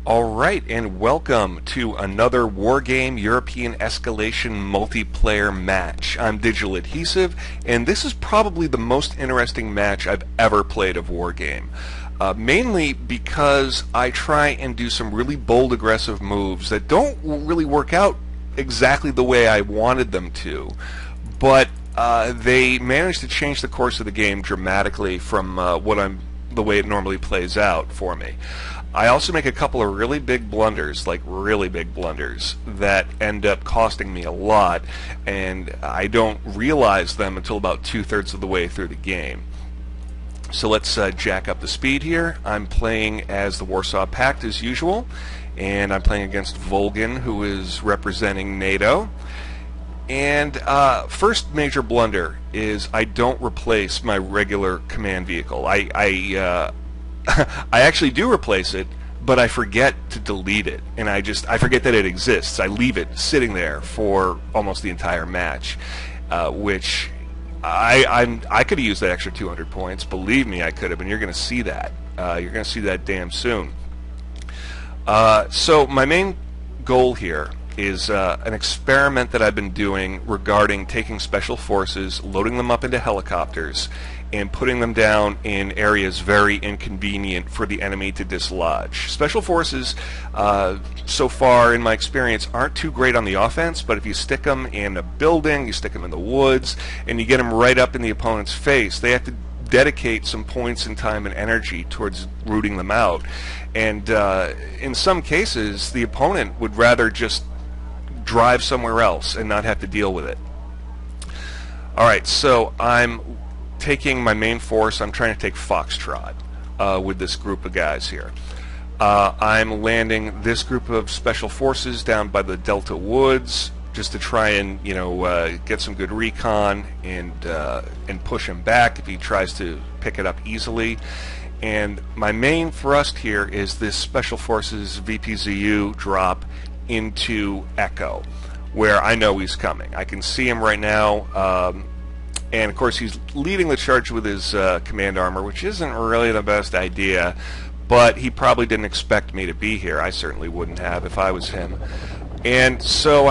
Alright, and welcome to another Wargame European Escalation multiplayer match. I'm DigitalAdhesive, and this is probably the most interesting match I've ever played of Wargame. Mainly because I try and do some really bold, aggressive moves that don't really work out exactly the way I wanted them to, but they managed to change the course of the game dramatically from the way it normally plays out for me. I also make a couple of really big blunders, like really big blunders, that end up costing me a lot, and I don't realize them until about 2/3 of the way through the game. So let's jack up the speed here. I'm playing as the Warsaw Pact as usual, and I'm playing against Volgan, who is representing NATO. And first major blunder is I don't replace my regular command vehicle. I actually do replace it, but I forget to delete it, and I forget that it exists. I leave it sitting there for almost the entire match, which I could have used that extra 200 points. Believe me, I could have, and you're going to see that. You're going to see that damn soon. So my main goal here is an experiment that I've been doing regarding taking special forces, loading them up into helicopters, and putting them down in areas very inconvenient for the enemy to dislodge. Special forces, so far in my experience, aren't too great on the offense, but if you stick them in a building, you stick them in the woods, and you get them right up in the opponent's face, they have to dedicate some points in time and energy towards rooting them out. And in some cases, the opponent would rather just drive somewhere else and not have to deal with it. Alright, so I'm taking my main force. I'm trying to take Foxtrot with this group of guys here. I'm landing this group of special forces down by the Delta Woods just to try and, you know, get some good recon and push him back if he tries to pick it up easily. And my main thrust here is this Special Forces VPZU drop into Echo, where I know he's coming. I can see him right now, and of course he's leading the charge with his command armor, which isn't really the best idea, but he probably didn't expect me to be here. I certainly wouldn't have if I was him. And so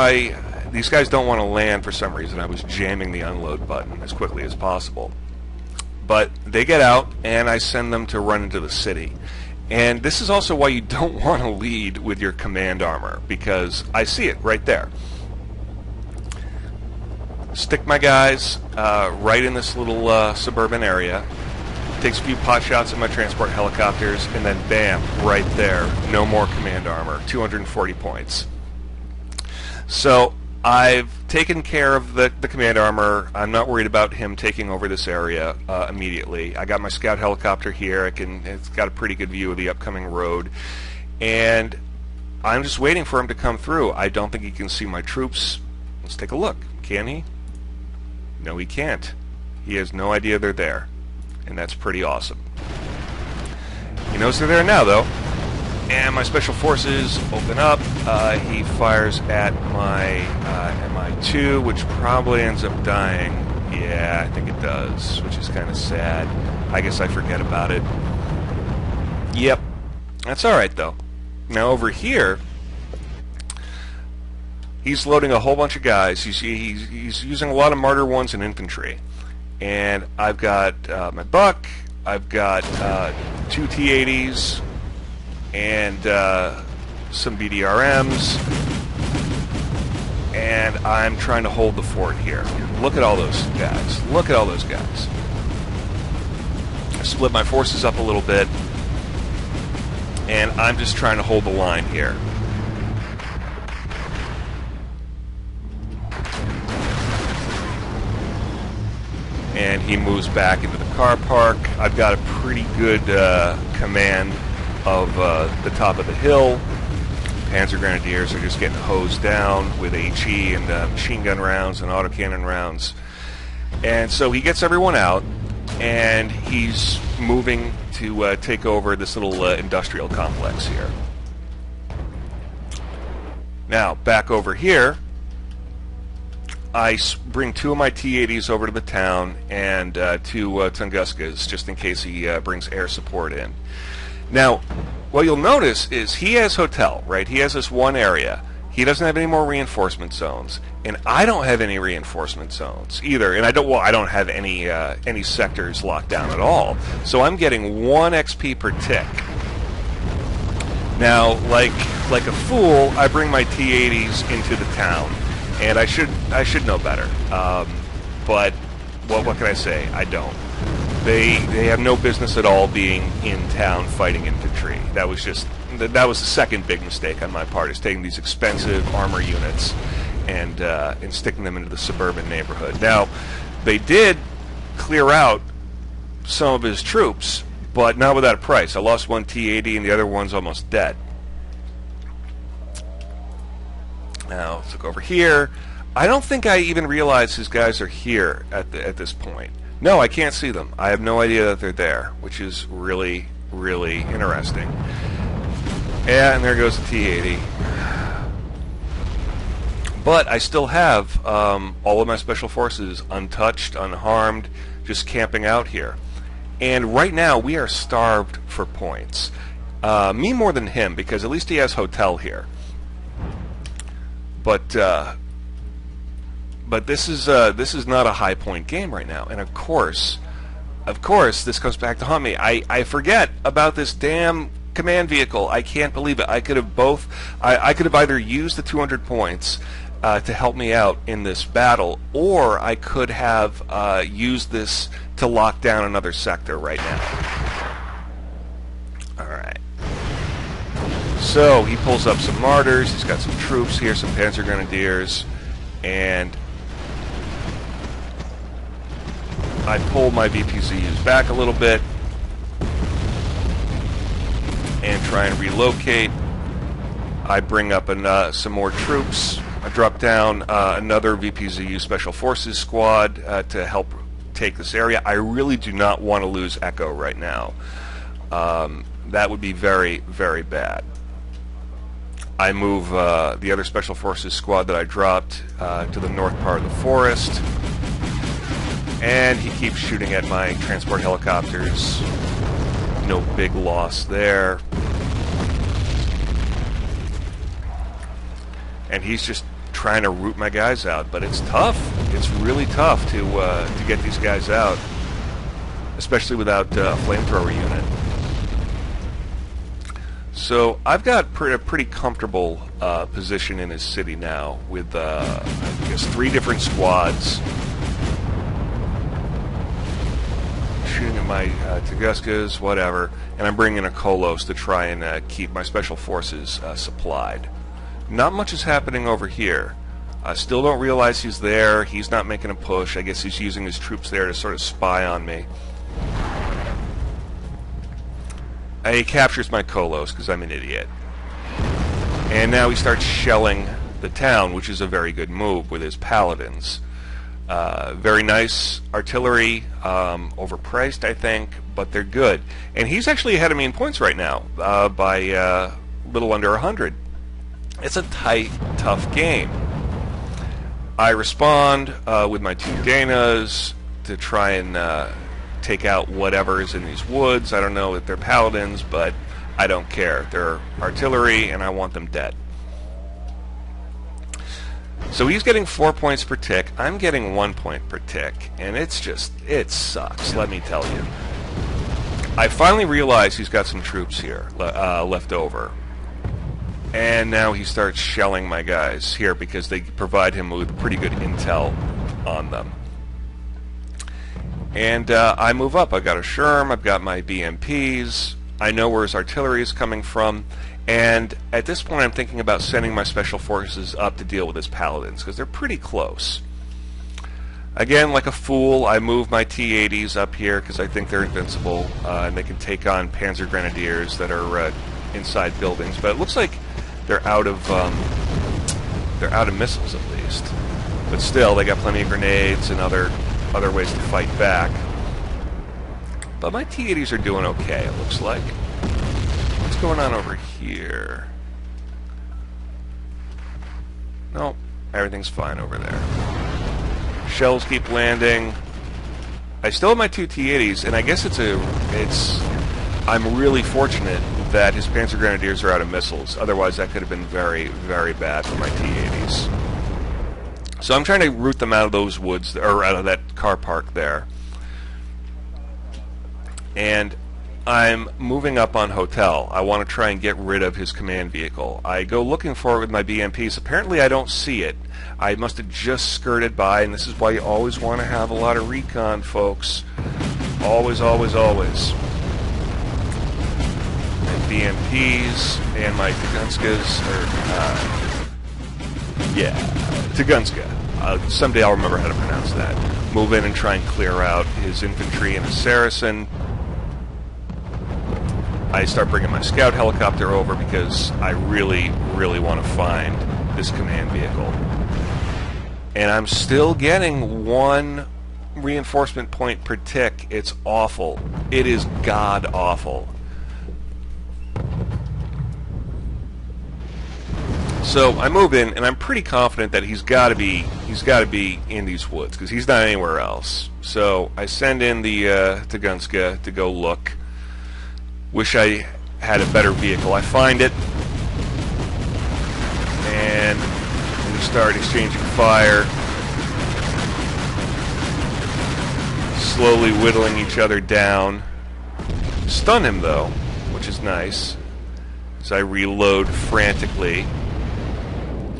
these guys don't want to land for some reason. I was jamming the unload button as quickly as possible. But they get out, and I send them to run into the city. And this is also why you don't want to lead with your command armor, because I see it right there. Stick my guys right in this little suburban area. Takes a few pot shots at my transport helicopters, and then bam, right there. No more command armor. 240 points. So I've taken care of the command armor. I'm not worried about him taking over this area immediately. I got my scout helicopter here. It's got a pretty good view of the upcoming road, and I'm just waiting for him to come through. I don't think he can see my troops. Let's take a look. Can he? No, he can't. He has no idea they're there, and that's pretty awesome. He knows they're there now, though. And my special forces open up. He fires at my MI2, which probably ends up dying. Yeah, I think it does, which is kind of sad. I guess I forget about it. Yep. That's alright, though. Now, over here, he's loading a whole bunch of guys. He's using a lot of Martyr 1s and infantry. And I've got my Buck. I've got 2 T-80s. And some BDRMs, and I'm trying to hold the fort here. Look at all those guys. Look at all those guys. I split my forces up a little bit, and I'm just trying to hold the line here. And he moves back into the car park. I've got a pretty good command of the top of the hill. Panzer Grenadiers are just getting hosed down with HE and machine gun rounds and autocannon rounds. And so he gets everyone out, and he's moving to take over this little industrial complex here. Now, back over here, I bring 2 of my T-80s over to the town and 2 Tunguskas, just in case he brings air support in. Now, what you'll notice is he has hotel, right? He has this one area. He doesn't have any more reinforcement zones, and I don't have any reinforcement zones either. And I don't have any sectors locked down at all. So I'm getting 1 XP per tick. Now, like a fool, I bring my T-80s into the town, and I should know better. But what can I say? I don't. They have no business at all being in town fighting infantry. That was the second big mistake on my part, is taking these expensive armor units and sticking them into the suburban neighborhood. Now, they did clear out some of his troops, but not without a price. I lost 1 T-80 and the other one's almost dead. Now, let's look over here. I don't think I even realize his guys are here at this point. No, I can't see them. I have no idea that they're there, which is really, really interesting. Yeah, and there goes the T-80. But I still have all of my special forces untouched, unharmed, just camping out here. And right now, we are starved for points. Me more than him, because at least he has hotel here. But this is not a high point game right now, and of course, this comes back to haunt me. I forget about this damn command vehicle. I can't believe it. I could have I could have either used the 200 points to help me out in this battle, or I could have used this to lock down another sector right now. All right. So he pulls up some martyrs. He's got some troops here, some Panzer Grenadiers, and I pull my VPZUs back a little bit and try and relocate. I bring up some more troops. I drop down another VPZU Special Forces squad to help take this area. I really do not want to lose Echo right now. That would be very, very bad. I move the other Special Forces squad that I dropped to the north part of the forest, and he keeps shooting at my transport helicopters. No big loss there. And he's just trying to root my guys out, but it's tough. It's really tough to get these guys out, especially without a flamethrower unit. So I've got a pretty comfortable position in his city now with, I guess, 3 different squads shooting at my Tuguskas, whatever, and I'm bringing a Kolos to try and keep my special forces supplied. Not much is happening over here. I still don't realize he's there. He's not making a push. I guess he's using his troops there to sort of spy on me. And he captures my Kolos because I'm an idiot. And now he starts shelling the town, which is a very good move with his paladins. Very nice artillery, overpriced, I think, but they're good. And he's actually ahead of me in points right now by a little under 100. It's a tight, tough game. I respond with my 2 Danas to try and take out whatever is in these woods. I don't know if they're paladins, but I don't care. They're artillery, and I want them dead. So he's getting 4 points per tick. I'm getting 1 point per tick, and it sucks, let me tell you. I finally realize he's got some troops here left over. And now he starts shelling my guys here because they provide him with pretty good intel on them. And I move up. I've got a Sherm, I've got my BMPs, I know where his artillery is coming from, and at this point I'm thinking about sending my special forces up to deal with his paladins, because they're pretty close. Again, like a fool, I move my T-80s up here because I think they're invincible, and they can take on Panzer Grenadiers that are inside buildings, but it looks like they're out of missiles at least. But still, they got plenty of grenades and other ways to fight back. But my T-80s are doing okay, it looks like. What's going on over here? No, everything's fine over there. Shells keep landing. I still have my 2 T-80s, and I guess I'm really fortunate that his Panzer Grenadiers are out of missiles. Otherwise, that could have been very, very bad for my T-80s. So I'm trying to root them out of those woods, or out of that car park there. And I'm moving up on Hotel. I want to try and get rid of his command vehicle. I go looking for it with my BMPs. Apparently I don't see it. I must have just skirted by, and this is why you always want to have a lot of recon, folks. Always, always, always. And BMPs and my Tugunskas, Tugunska. Someday I'll remember how to pronounce that. Move in and try and clear out his infantry and his Saracen. I start bringing my scout helicopter over because I really, really want to find this command vehicle. And I'm still getting 1 reinforcement point per tick. It's awful. It is god-awful. So I move in, and I'm pretty confident that he's got to be in these woods because he's not anywhere else. So I send in the Tugunska to go look. Wish I had a better vehicle. I find it, and we start exchanging fire, slowly whittling each other down. Stun him though, which is nice, as I reload frantically,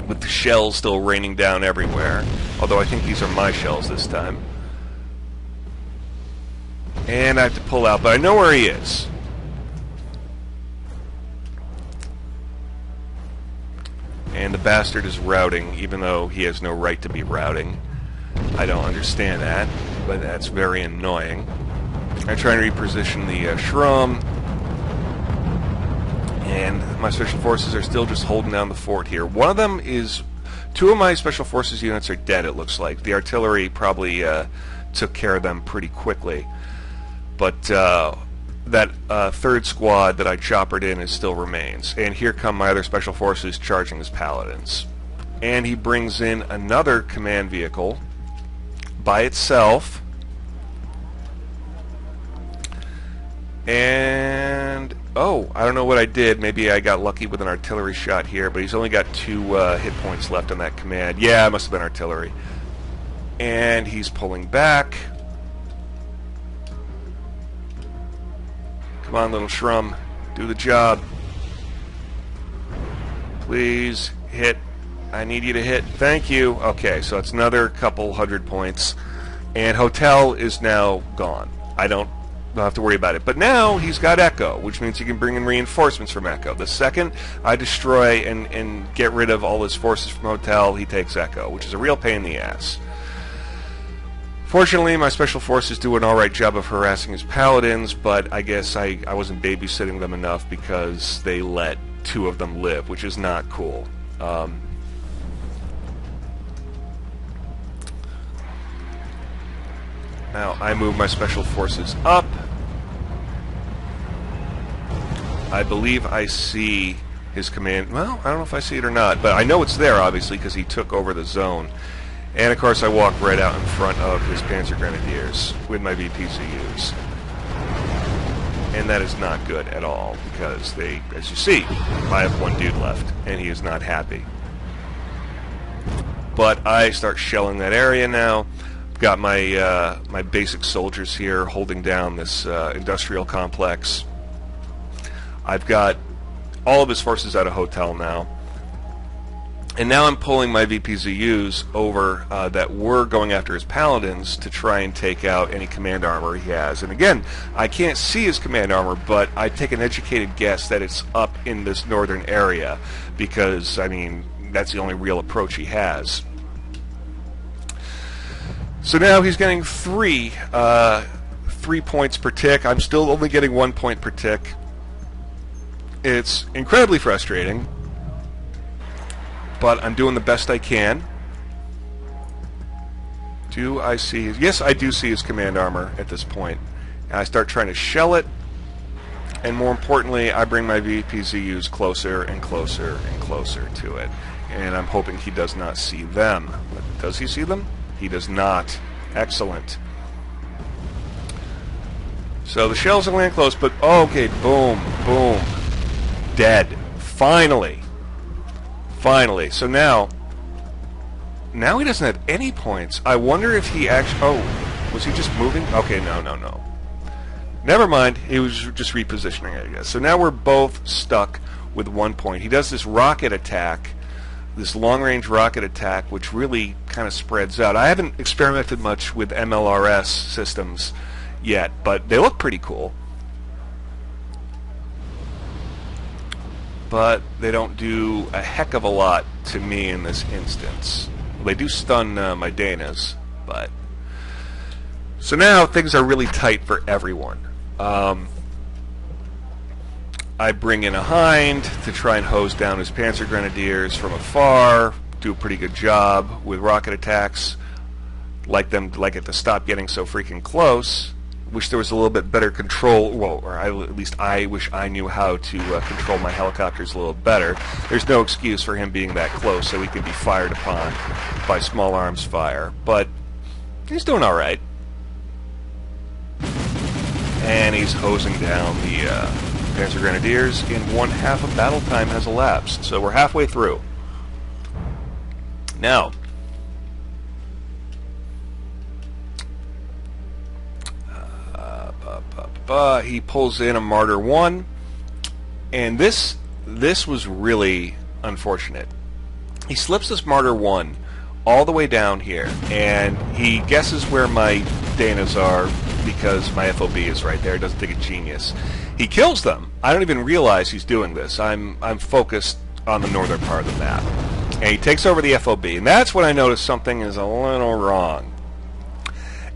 with the shells still raining down everywhere. Although I think these are my shells this time. And I have to pull out, but I know where he is. And the bastard is routing, even though he has no right to be routing. I don't understand that, but that's very annoying. I try and reposition the Shrum, and my special forces are still just holding down the fort here. One of them is... 2 of my special forces units are dead, it looks like. The artillery probably took care of them pretty quickly. But that 3rd squad that I choppered in still remains. And here come my other special forces charging as paladins. And he brings in another command vehicle by itself. And oh, I don't know what I did. Maybe I got lucky with an artillery shot here, but he's only got 2 hit points left on that command. Yeah, it must have been artillery. And he's pulling back. Come on, little Shrum. Do the job. Please hit. I need you to hit. Thank you. Okay, so it's another couple 100 points. And Hotel is now gone. I don't have to worry about it. But now he's got Echo, which means he can bring in reinforcements from Echo. The second I destroy and get rid of all his forces from Hotel, he takes Echo, which is a real pain in the ass. Fortunately, my special forces do an alright job of harassing his paladins, but I guess I wasn't babysitting them enough because they let 2 of them live, which is not cool. Now I move my special forces up. I believe I see his command. Well, I don't know if I see it or not, but I know it's there, obviously, because he took over the zone. And, of course, I walk right out in front of his Panzer Grenadiers with my VPCUs. And that is not good at all, because they, as you see, I have 1 dude left, and he is not happy. But I start shelling that area now. Got my my basic soldiers here holding down this industrial complex. I've got all of his forces out of Hotel now. And now I'm pulling my VPZUs over that were going after his paladins to try and take out any command armor he has. And again, I can't see his command armor, but I take an educated guess that it's up in this northern area because, I mean, that's the only real approach he has. So now he's getting 3 points per tick. I'm still only getting 1 point per tick. It's incredibly frustrating, but I'm doing the best I can. Do I see his... Yes, I do see his command armor at this point. And I start trying to shell it, and more importantly, I bring my VPZUs closer and closer and closer to it. And I'm hoping he does not see them. But does he see them? He does not. Excellent. So the shells are landing close, but oh, okay, boom, boom. dead. Finally. Finally. So now he doesn't have any points. I wonder if he actually... Oh, was he just moving? Okay, no. Never mind. He was just repositioning, I guess. So now we're both stuck with 1 point. He does this rocket attack, this long-range rocket attack, which really kind of spreads out. I haven't experimented much with MLRS systems yet, but they look pretty cool. But they don't do a heck of a lot to me in this instance. Well, they do stun my Danas, but... So now things are really tight for everyone. I bring in a Hind to try and hose down his Panzer Grenadiers from afar, do a pretty good job with rocket attacks, like it to stop getting so freaking close. Wish there was a little bit better control, well, or at least I wish I knew how to control my helicopters a little better. There's no excuse for him being that close so he could be fired upon by small arms fire, but he's doing alright. And he's hosing down the Panzer Grenadiers in 1/2 of battle time has elapsed, so we're halfway through. Now, he pulls in a Martyr 1, and this was really unfortunate. He slips this Martyr 1 all the way down here, and he guesses where my Danas are because my FOB is right there. He doesn't think it's genius. He kills them. I don't even realize he's doing this. I'm focused on the northern part of the map. And he takes over the FOB, and that's when I notice something is a little wrong.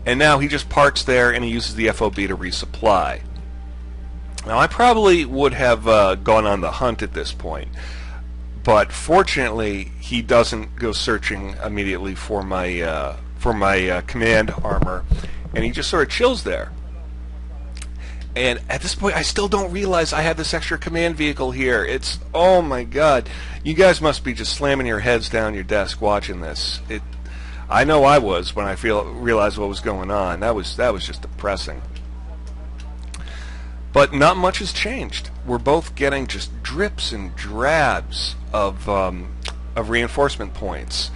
And now he just parks there and he uses the FOB to resupply. Now I probably would have gone on the hunt at this point, but fortunately he doesn't go searching immediately for my command armor, and he just sort of chills there. And at this point I still don't realize I have this extra command vehicle here. It's, oh my god, you guys must be just slamming your heads down your desk watching this. I know I was when I realized what was going on. That was just depressing. But not much has changed. We're both getting just drips and drabs of reinforcement points,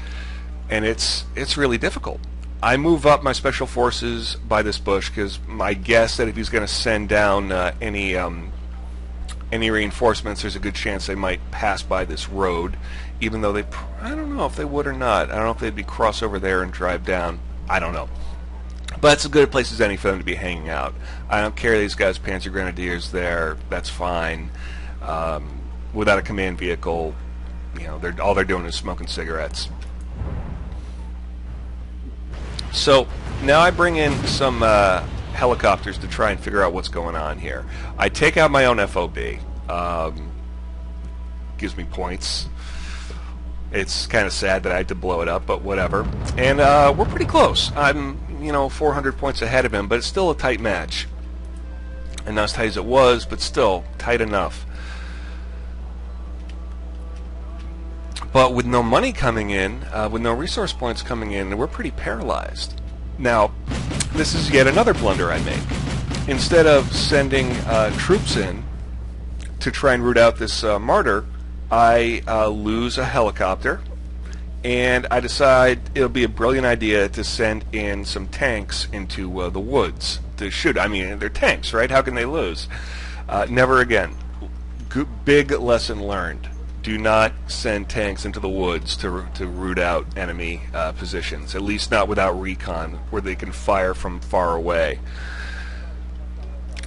and it's really difficult. I move up my special forces by this bush because my guess that if he's going to send down any reinforcements, there's a good chance they might pass by this road, even though I don't know if they would or not. I don't know if they'd cross over there and drive down. I don't know. But it's as good a place as any for them to be hanging out. I don't care these guys Panzer Grenadiers there. That's fine. Without a command vehicle, you know, all they're doing is smoking cigarettes. So now I bring in some helicopters to try and figure out what's going on here. I take out my own FOB. Gives me points. It's kind of sad that I had to blow it up, but whatever. And we're pretty close. I'm, 400 points ahead of him, but it's still a tight match. And not as tight as it was, but still tight enough. But with no money coming in, with no resource points coming in, we're pretty paralyzed. Now, this is yet another blunder I make. Instead of sending troops in to try and root out this martyr, I lose a helicopter, and I decide it'll be a brilliant idea to send in some tanks into the woods to shoot. I mean, they're tanks, right? How can they lose? Never again. Big lesson learned. Do not send tanks into the woods to root out enemy positions, at least not without recon, where they can fire from far away.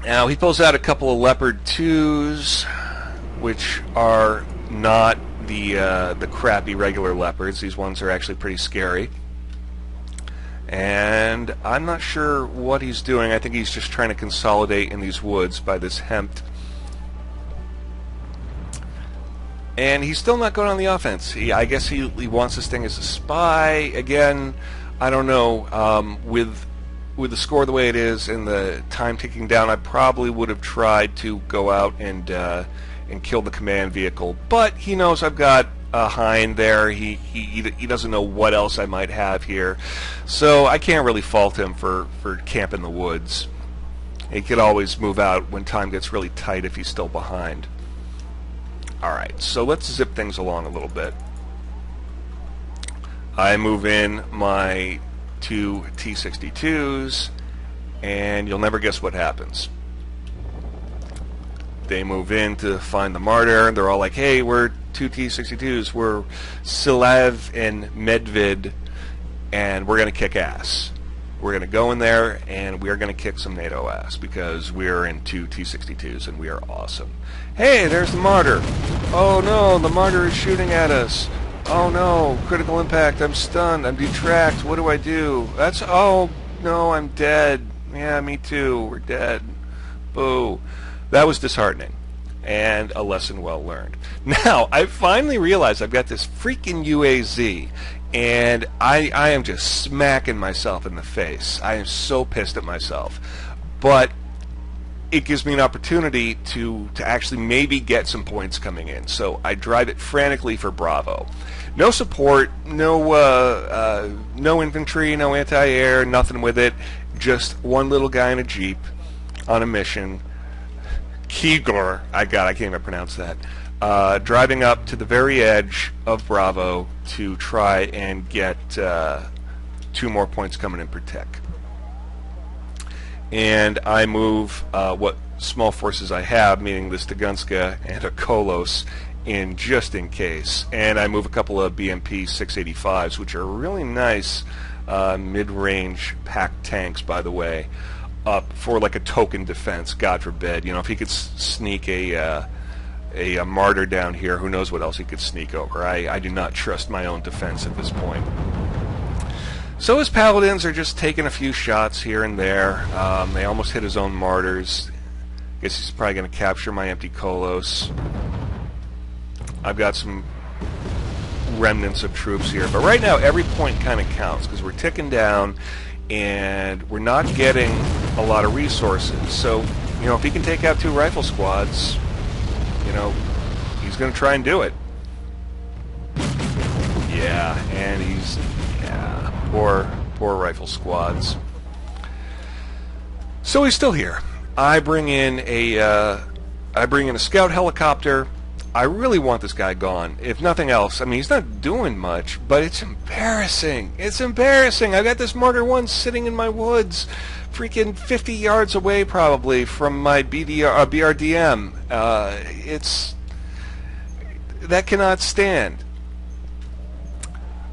Now, he pulls out a couple of Leopard 2s, which are not the crappy regular Leopards. These ones are actually pretty scary. And I'm not sure what he's doing. I think he's just trying to consolidate in these woods by this hemp. And he's still not going on the offense. I guess he wants this thing as a spy. Again, I don't know. With the score the way it is and the time ticking down, I probably would have tried to go out and kill the command vehicle. But he knows I've got a Hind there. He doesn't know what else I might have here. So I can't really fault him for camping the woods. He could always move out when time gets really tight if he's still behind. Alright, so let's zip things along a little bit. I move in my 2 T-62s, and you'll never guess what happens. They move in to find the martyr, and they're all like, hey, we're 2 T-62s, we're Silav and Medvid, and we're going to kick ass. We're going to go in there, and we are going to kick some NATO ass, because we are in 2 T-62s, and we are awesome. Hey, there's the martyr. Oh no, the martyr is shooting at us. Oh no, critical impact, I'm stunned, I'm detract, what do I do? Oh no, I'm dead. Yeah, me too, we're dead. Boo. That was disheartening, and a lesson well learned. Now, I finally realized I've got this freaking UAZ, and I am just smacking myself in the face. I am so pissed at myself. But it gives me an opportunity to actually maybe get some points coming in. So I drive it frantically for Bravo. No support, no infantry, no anti-air, nothing with it. Just one little guy in a Jeep on a mission. Kigor, I can't even pronounce that. Driving up to the very edge of Bravo to try and get 2 more points coming in per tech. And I move what small forces I have, meaning the Stagunska and a Kolos, in just in case. And I move a couple of BMP 685s, which are really nice mid-range packed tanks, by the way, up for like a token defense, God forbid. You know, if he could sneak a martyr down here, who knows what else he could sneak over. I do not trust my own defense at this point. So his paladins are just taking a few shots here and there. They almost hit his own martyrs. Guess he's probably going to capture my empty Kolos. I've got some remnants of troops here, but right now every point kind of counts because we're ticking down and we're not getting a lot of resources. So, you know, if he can take out 2 rifle squads, you know, he's going to try and do it. Yeah, and he's, yeah, poor rifle squads. So he's still here. I bring in a scout helicopter. I really want this guy gone. If nothing else, I mean, he's not doing much, but it's embarrassing. It's embarrassing. I got this Martyr 1 sitting in my woods, freaking 50 yards away probably from my BRDM. That cannot stand.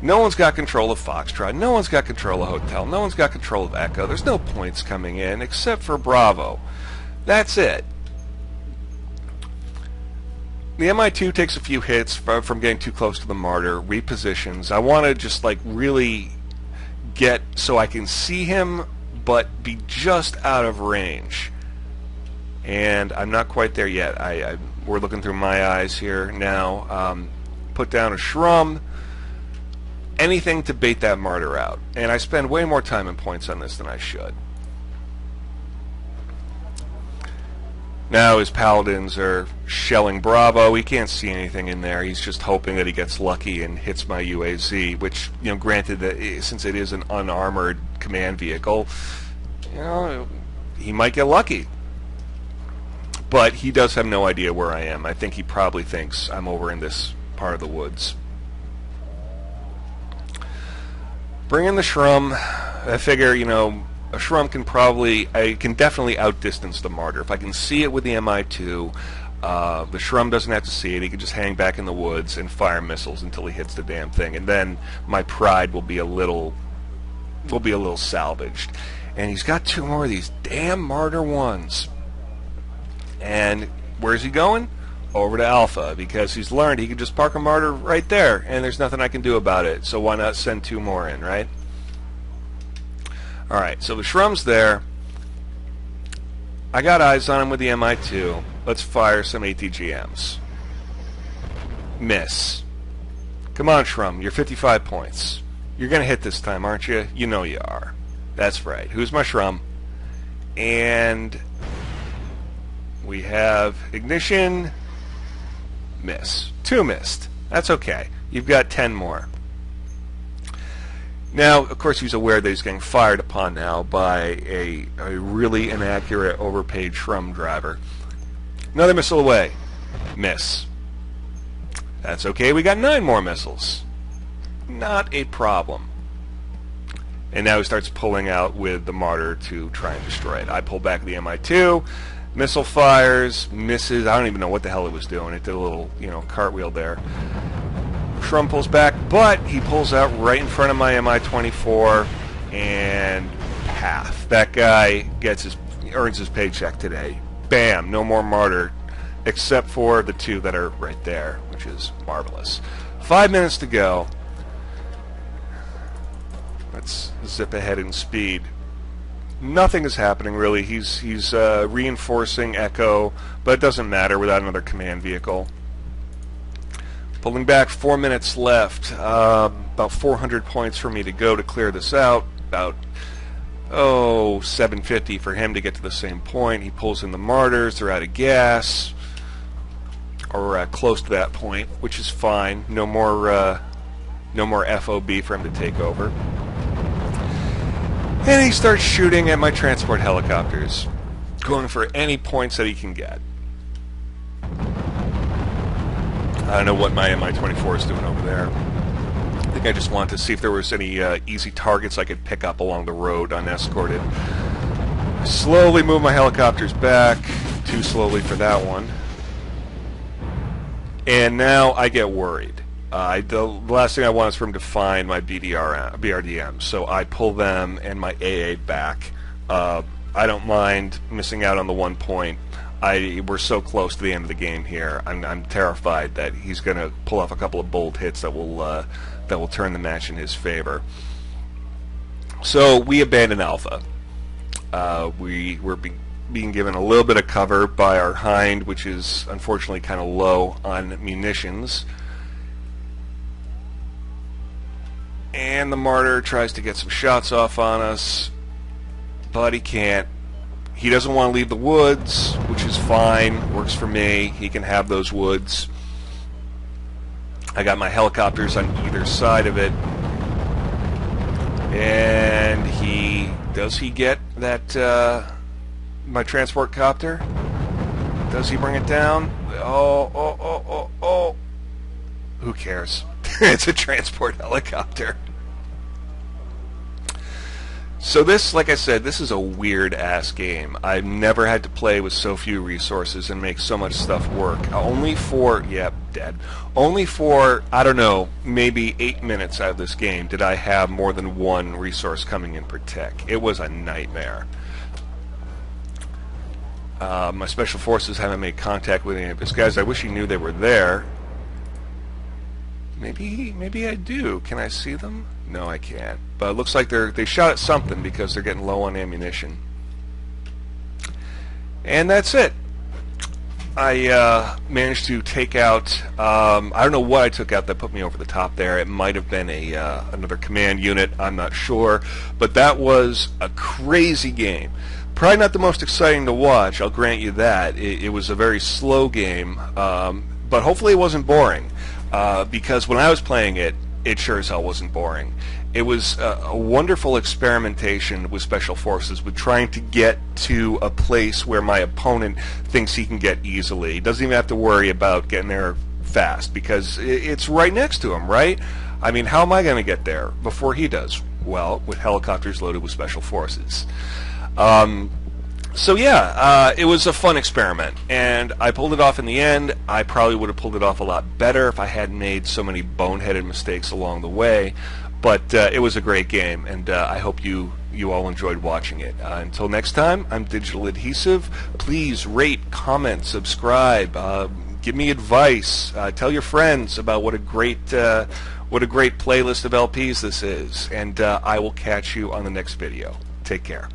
No one's got control of Foxtrot. No one's got control of Hotel. No one's got control of Echo. There's no points coming in except for Bravo. That's it. The MI2 takes a few hits from getting too close to the martyr, repositions. I want to just like really get so I can see him but be just out of range. And I'm not quite there yet. We're looking through my eyes here now. Put down a Shrum. Anything to bait that martyr out. And I spend way more time and points on this than I should. Now his paladins are shelling Bravo. He can't see anything in there. He's just hoping that he gets lucky and hits my UAZ, which, you know, granted that since it is an unarmored command vehicle, you know, he might get lucky. But he does have no idea where I am. I think he probably thinks I'm over in this part of the woods. Bring in the Shrum. I figure, you know, a Shrum can definitely outdistance the martyr. If I can see it with the MI2, the Shrum doesn't have to see it. He can just hang back in the woods and fire missiles until he hits the damn thing, and then my pride will be a little salvaged. And he's got 2 more of these damn Martyr 1s. And where's he going? Over to Alpha, because he's learned he can just park a Martyr right there, and there's nothing I can do about it. So why not send 2 more in, right? Alright, so the Shrum's there. I got eyes on him with the MI2. Let's fire some ATGMs. Miss. Come on, Shrum, you're 55 points. You're going to hit this time, aren't you? You know you are. That's right. Who's my Shrum? And we have ignition. Miss. 2 missed. That's okay. You've got 10 more. Now, of course, he's aware that he's getting fired upon now by a really inaccurate, overpaid Shrum driver. Another missile away. Miss. That's okay, we got 9 more missiles. Not a problem. And now he starts pulling out with the Martyr to try and destroy it. I pull back the Mi-2, missile fires, misses. I don't even know what the hell it was doing. It did a little, cartwheel there. Shrum pulls back, but he pulls out right in front of my Mi-24, and half. That guy earns his paycheck today. Bam, no more Martyr, except for the 2 that are right there, which is marvelous. 5 minutes to go. Let's zip ahead in speed. Nothing is happening really. He's reinforcing Echo, but it doesn't matter without another command vehicle. Pulling back, 4 minutes left. About 400 points for me to go to clear this out. About 750 for him to get to the same point. He pulls in the Martyrs. They're out of gas, or close to that point, which is fine. No more FOB for him to take over. And he starts shooting at my transport helicopters, going for any points that he can get. I don't know what my Mi-24 is doing over there. I think I just wanted to see if there was any easy targets I could pick up along the road unescorted. Slowly move my helicopters back. Too slowly for that one. And now I get worried. The last thing I want is for him to find my BRDM, so I pull them and my AA back. I don't mind missing out on the 1 point. We're so close to the end of the game here. I'm terrified that he's going to pull off a couple of bold hits that will turn the match in his favor. So we abandon Alpha. We're being given a little bit of cover by our Hind, which is unfortunately kind of low on munitions. And the Martyr tries to get some shots off on us, but he can't. He doesn't want to leave the woods, which is fine. Works for me. He can have those woods. I got my helicopters on either side of it. And does he get that, my transport copter? Does he bring it down? Oh. Who cares? It's a transport helicopter. So this, like I said, this is a weird-ass game. I've never had to play with so few resources and make so much stuff work. Only for, I don't know, maybe 8 minutes out of this game did I have more than one resource coming in per tick. It was a nightmare. My special forces haven't made contact with any of these guys. I wish he knew they were there. Maybe I do. Can I see them? No, I can't. But it looks like they shot at something because they're getting low on ammunition. And that's it. I managed to take out, I don't know what I took out that put me over the top there. It might have been another command unit, I'm not sure. But that was a crazy game. Probably not the most exciting to watch, I'll grant you that. It was a very slow game, but hopefully it wasn't boring. Because when I was playing it, it sure as hell wasn't boring. It was a wonderful experimentation with special forces, with trying to get to a place where my opponent thinks he can get easily. He doesn't even have to worry about getting there fast, because it's right next to him, right? I mean, how am I going to get there before he does? Well, with helicopters loaded with special forces. So yeah, it was a fun experiment, and I pulled it off in the end. I probably would have pulled it off a lot better if I hadn't made so many boneheaded mistakes along the way, but it was a great game, and I hope you all enjoyed watching it. Until next time, I'm DigitalAdhesive. Please rate, comment, subscribe, give me advice, tell your friends about what a great playlist of LPs this is, and I will catch you on the next video. Take care.